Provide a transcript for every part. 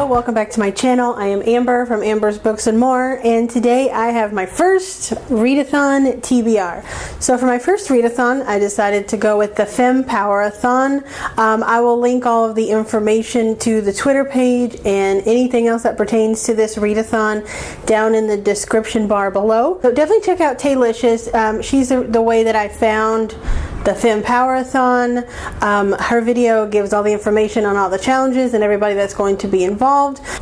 Hello, welcome back to my channel. I am Amber from Amber's Books and More, and today I have my first readathon TBR. So for my first readathon, I decided to go with the FemPowerAthon. I will link all of the information to the Twitter page and anything else that pertains to this readathon down in the description bar below. So definitely check out Taylicious. She's the way that I found the FemPowerAthon. Her video gives all the information on all the challenges and everybody that's going to be involved.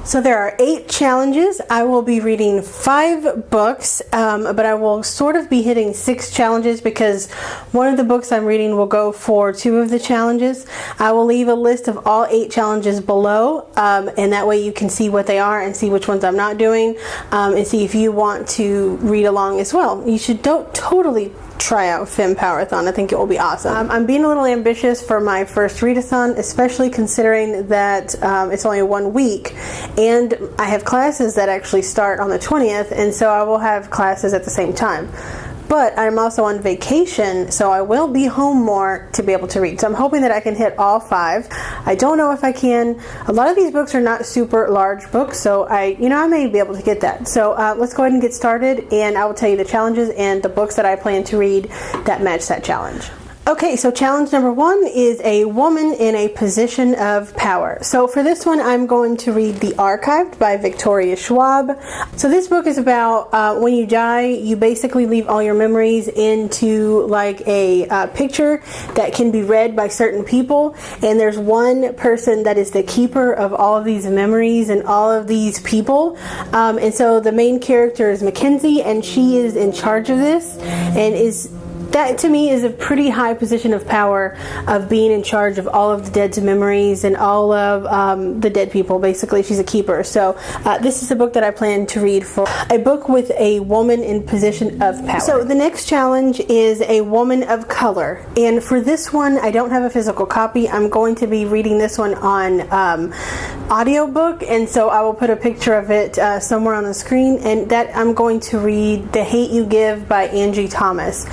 So there are 8 challenges. I will be reading 5 books, but I will sort of be hitting 6 challenges because one of the books I'm reading will go for 2 of the challenges. I will leave a list of all 8 challenges below, and that way you can see what they are and see which ones I'm not doing, and see if you want to read along as well. You should totally try out FemPowerAthon. I think it will be awesome. I'm being a little ambitious for my first readathon, especially considering that it's only 1 week and I have classes that actually start on the 20th, and so I will have classes at the same time. But I'm also on vacation, so I will be home more to be able to read. So I'm hoping that I can hit all 5. I don't know if I can. A lot of these books are not super large books, so I may be able to get that. So let's go ahead and get started, and I will tell you the challenges and the books that I plan to read that match that challenge. Okay, so challenge number 1 is a woman in a position of power. So for this one, I'm going to read The Archived by Victoria Schwab. So this book is about when you die, you basically leave all your memories into like a picture that can be read by certain people. And there's one person that is the keeper of all of these memories and all of these people. And so the main character is Mackenzie, and she is in charge of this, and that to me is a pretty high position of power, of being in charge of all of the dead's memories and all of the dead people. Basically, she's a keeper. So this is the book that I plan to read for a book with a woman in position of power. So the next challenge is a woman of color. And for this one, I don't have a physical copy. I'm going to be reading this one on audiobook, and so I will put a picture of it somewhere on the screen. And that I'm going to read The Hate You Give by Angie Thomas.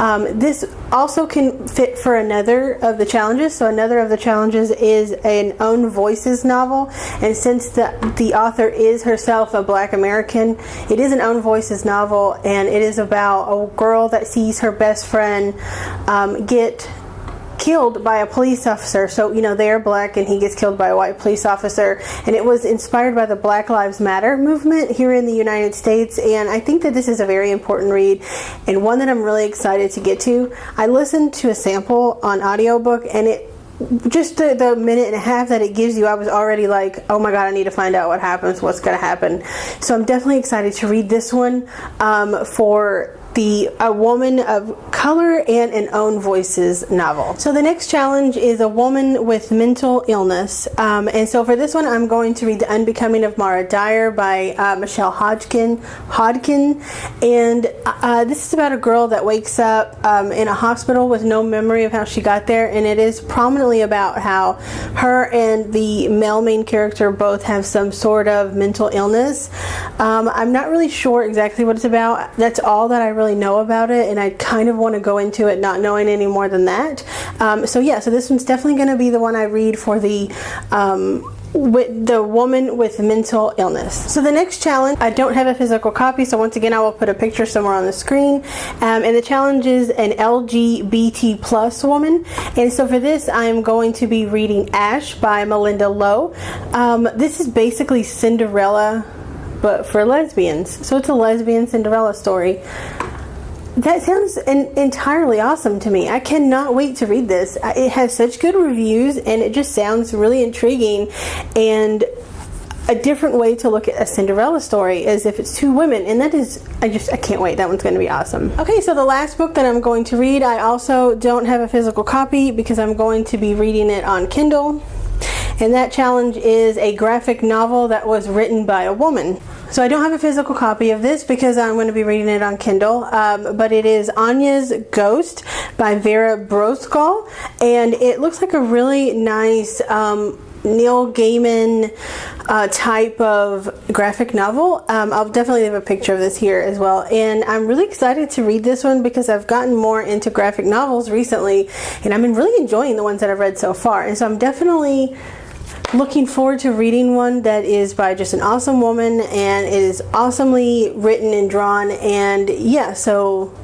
This also can fit for another of the challenges. So another of the challenges is an Own Voices novel, and since the author is herself a Black American, it is an Own Voices novel, and it is about a girl that sees her best friend get killed by a police officer. So they're Black and he gets killed by a white police officer, and it was inspired by the Black Lives Matter movement here in the United States. And I think that this is a very important read and one that I'm really excited to get to. I listened to a sample on audiobook, and it just the minute and a half that it gives you, I was already like, oh my god, I need to find out what happens, what's going to happen. So I'm definitely excited to read this one for a woman of color and an Own Voices novel. So the next challenge is a woman with mental illness, and so for this one I'm going to read The Unbecoming of Mara Dyer by Michelle Hodgkin, and this is about a girl that wakes up in a hospital with no memory of how she got there, and it is prominently about how her and the male main character both have some sort of mental illness. I'm not really sure exactly what it's about. That's all that I really know about it, and I kind of want to go into it not knowing any more than that. So this one's definitely going to be the one I read for the woman with mental illness. So the next challenge, I don't have a physical copy, so once again I will put a picture somewhere on the screen, and the challenge is an LGBT plus woman, and so for this I am going to be reading Ash by Melinda Lowe. This is basically Cinderella but for lesbians, so it's a lesbian Cinderella story. That sounds entirely awesome to me. I cannot wait to read this. It has such good reviews, and it just sounds really intriguing and a different way to look at a Cinderella story, as if it's 2 women, and that is, I can't wait. That one's going to be awesome. Okay, so the last book that I'm going to read, I also don't have a physical copy because I'm going to be reading it on Kindle. And that challenge is a graphic novel that was written by a woman. So I don't have a physical copy of this because I'm going to be reading it on Kindle, but it is Anya's Ghost by Vera Broskal, and it looks like a really nice Neil Gaiman type of graphic novel. I'll definitely have a picture of this here as well, and I'm really excited to read this one because I've gotten more into graphic novels recently, and I've been really enjoying the ones that I've read so far, and so I'm definitely looking forward to reading one that is by just an awesome woman, and it is awesomely written and drawn. And yeah, so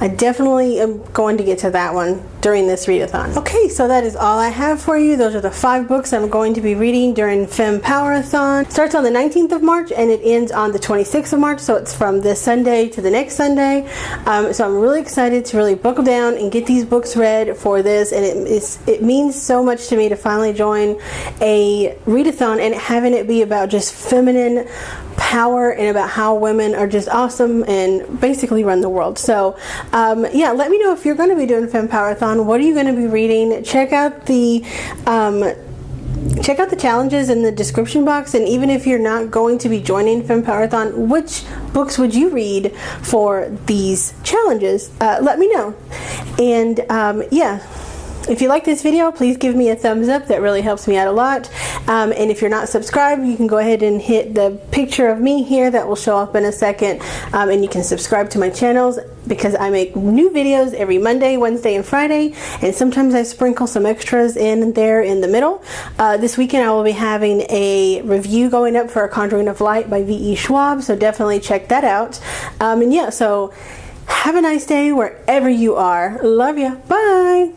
I definitely am going to get to that one during this readathon. Okay, so that is all I have for you. Those are the 5 books I'm going to be reading during FemPowerAthon. It starts on the 19th of March and it ends on the 26th of March, so it's from this Sunday to the next Sunday. So I'm really excited to really buckle down and get these books read for this, and it means so much to me to finally join a readathon and having it be about just feminine power and about how women are just awesome and basically run the world. So yeah, let me know if you're going to be doing FemPowerAthon. What are you going to be reading? Check out the challenges in the description box, and even if you're not going to be joining FemPowerAthon, which books would you read for these challenges? Let me know. And yeah, if you like this video, please give me a thumbs up. That really helps me out a lot. And if you're not subscribed, you can go ahead and hit the picture of me here that will show up in a second. And you can subscribe to my channels because I make new videos every Monday, Wednesday, and Friday. And sometimes I sprinkle some extras in there in the middle. This weekend I will be having a review going up for A Conjuring of Light by V.E. Schwab. So definitely check that out. And yeah, so have a nice day wherever you are. Love ya. Bye.